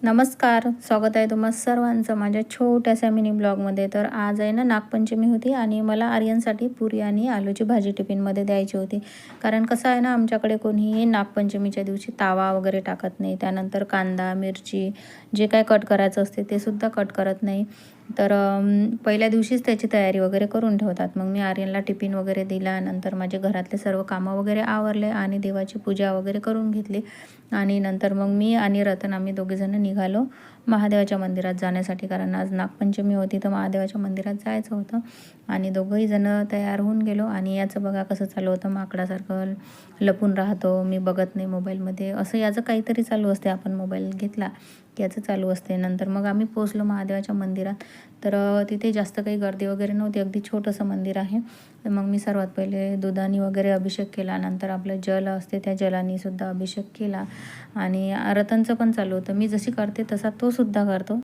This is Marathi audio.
नमस्कार, स्वागत आहे तुम्हा सर्वांचं माझ्या छोट्याशा मिनी ब्लॉगमध्ये. तर आज आहे ना नागपंचमी होती आणि मला आर्यनसाठी पुरी आणि आलूची भाजी टिफिनमध्ये द्यायची होती. कारण कसं आहे ना, आमच्याकडे कोणीही नागपंचमीच्या दिवशी तावा वगैरे टाकत नाही. त्यानंतर कांदा, मिरची जे काय कट करायचं असते ते सुद्धा कट करत नाही. तर पहिल्या दिवशीच त्याची तयारी वगैरे करून ठेवतात. मग मी आर्यनला टिफिन वगैरे दिला. नंतर माझे घरातले सर्व कामं वगैरे आवरले आणि देवाची पूजा वगैरे करून घेतली. आणि नंतर मग मी आणि रतन आम्ही दोघेजण निघालो महादेवाच्या मंदिरात जाण्यासाठी. कारण आज नागपंचमी होती तर महादेवाच्या मंदिरात जायचं होतं. आणि दोघंही जण तयार होऊन गेलो. आणि याचं बघा कसं चालू होतं, माकडासारखं लपून राहतो, मी बघत नाही मोबाईलमध्ये, असं याचं काहीतरी चालू असते. आपण मोबाईल घेतला की याचं चालू असते. नंतर मग आम्ही पोचलो महादेवाच्या मंदिरात. तर तिथे जास्त काही गर्दी वगैरे नव्हती, अगदी छोटंसं मंदिर आहे. तर मग मी सर्वात पहिले दुधाने वगैरे अभिषेक केला. नंतर आपलं जल असते त्या जलाने सुद्धा अभिषेक केला. आणि रतनचं पण चालू होतं, मी जशी करते तसा तो सुद्धा करतो.